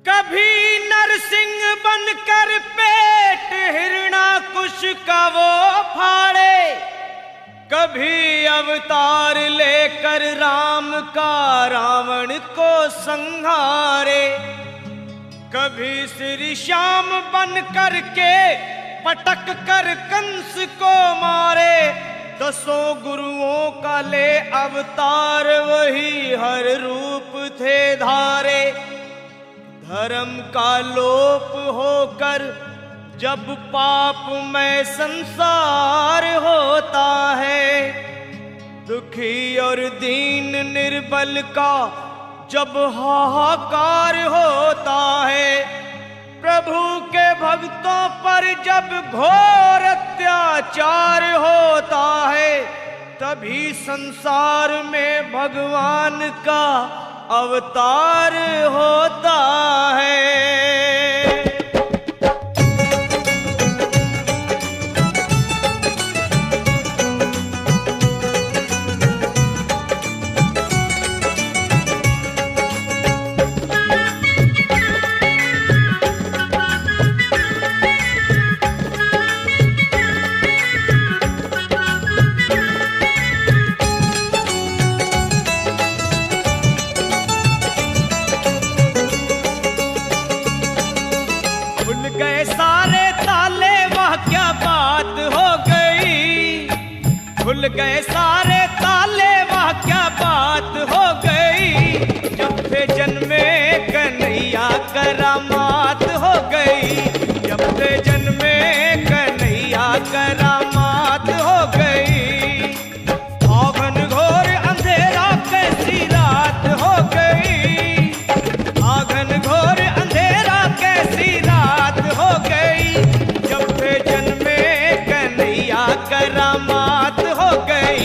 कभी नरसिंह बनकर पेट हिरणाकुश का वो फाड़े, कभी अवतार लेकर राम का रावण को संहारे, कभी श्री श्याम बन कर के पटक कर कंस को मारे। दसों गुरुओं का ले अवतार वही हर रूप थे धारे। धर्म का लोप होकर जब पाप में संसार होता है, दुखी और दीन निर्बल का जब हाहाकार होता है, प्रभु के भक्तों पर जब घोर अत्याचार होता है, तभी संसार में भगवान का अवतार होता है। खुल गए सारे ताले, वह क्या बात हो गई। जब से जन्मे कन्हैया करामात हो गई, जब से जन्मे कन्हैया करामात हो गई। आंगन घोर अंधेरा कैसी रात हो गई, आंगन घोर अंधेरा कैसी रात हो गई। जब से जन्मे कन्हैया करामात हो गई,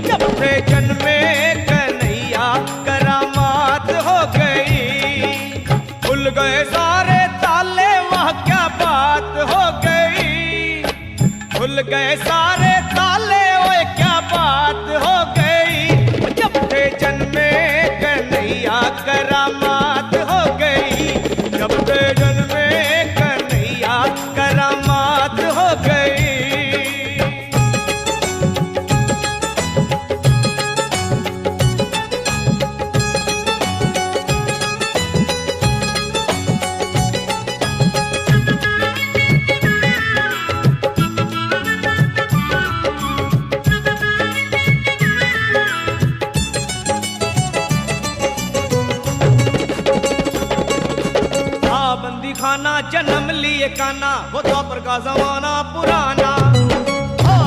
जब से जन्मे कन्हैया करामात हो गई। खुल गए सारे ताले, वह क्या बात हो गई। खुल गए सारे ताले, वह क्या बात हो गई। जब से जन्मे कन्हैया करामात हो गई, जब से जन्मे कन्हैया करामात हो गई। खाना जन्म लिए काना, वो द्वापर का जमाना पुराना।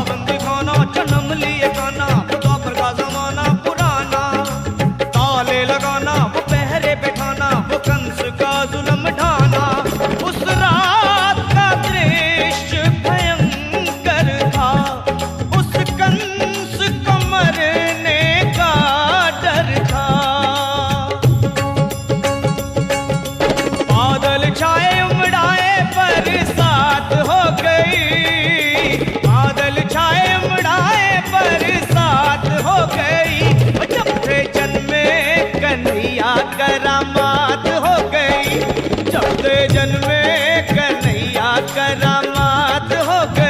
बंदी खाना जन्म लिए काना, वो द्वापर का जमाना पुराना। ताले लगाना, वो पहरे बैठाना, वो कंस का जुल्म ढाना। उस रात का दृश्य भयंकर था, उस कंस को मरने का डर था। बादल छाए बरसात हो गई, बादल छाए उड़ाए बरसात हो गई। जब से जन्मे कन्हैया करामात हो गई, जब से जन्मे कन्हैया करामात हो गई।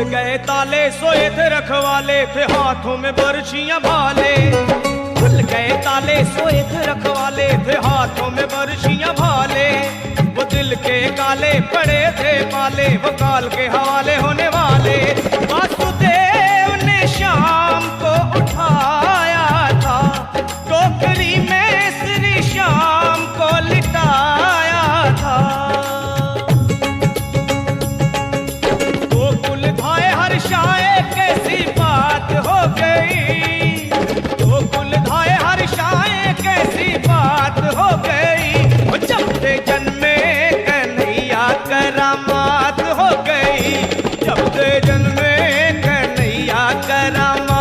गए ताले, सोए थे रखवाले, थे हाथों में बरछियां भाले। खुल गए ताले, सोए थे रखवाले, थे हाथों में बरछियां भाले। वो दिल के काले पड़े थे पाले, वो काल के हवाले होने वाले। वासुदेव ने श्याम को उठाया था, टोकरी में श्री श्याम को लिटाया था। हर्षाए कैसी बात हो गई, वो कुल धाए हर्षाए कैसी बात हो गई। जब से जन्मे कन्हैया करामात हो गई, जब से जन्मे कन्हैया करामात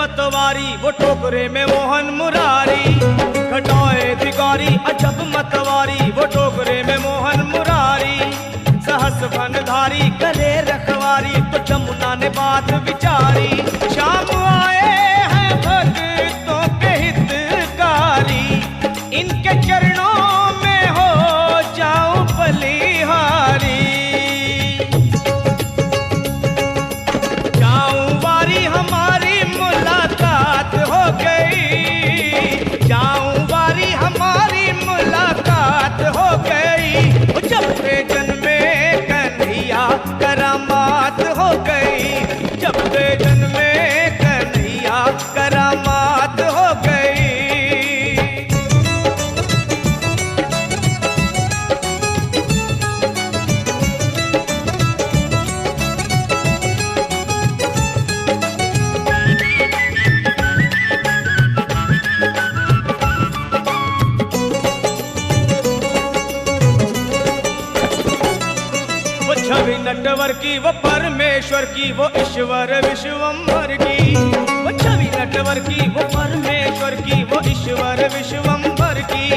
मतवारी वो टोकरे में मोहन मुरारी, घटाए भिखारी अजब मतवारी वो टोकरे में मोहन मुरारी। सहस बनधारी करे रखवारी तो जमुना ने बात विचारी, शाम आए हैं भक्तों के हितकारी, इनके चरणों में हो जाऊं बलिहारी। जाऊं वारी हमारी मुलाकात हो गई, जाऊं वारी हमारी मुलाकात हो गई। जब से जन्मे कन्हैया करामात हो गई, जब से जन्मे कन्हैया करामात हो गई। छवि नटवर की वो परमेश्वर की वो ईश्वर विश्वम्भर की, वो छवि नटवर की वो परमेश्वर की वो ईश्वर विश्वम्भर की।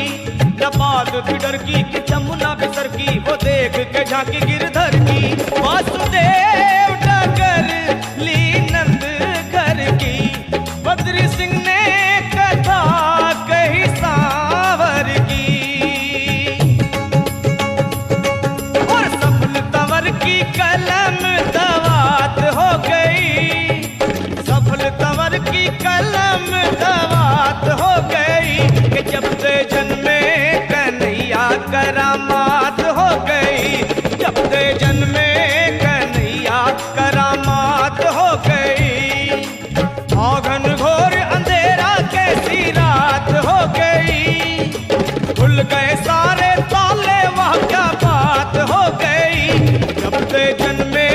नपात फिडर की कि जमुना बिसर की वो देख के झांकी गिरधर की। वासुदेव डगर ली नंद घर की, बद्री सिंह ने कथा कही सांवर की। की कलम दवात हो गई, सफल तंवर की कलम दवात हो गई। कि जब से जन्मे कन्हैया करामात हो गई, जब से जन्मे कन्हैया करामात हो गई। औघन घोर अंधेरा कैसी रात हो गई, खुल गए सारे ताले वह क्या बात हो गई। जब से जन्मे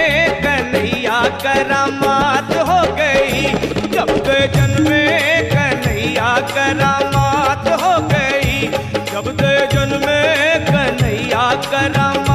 कन्हैया करामात हो गई, जब से जन्मे कन्हैया करामात हो गई, जब से जन्मे कन्हैया करामात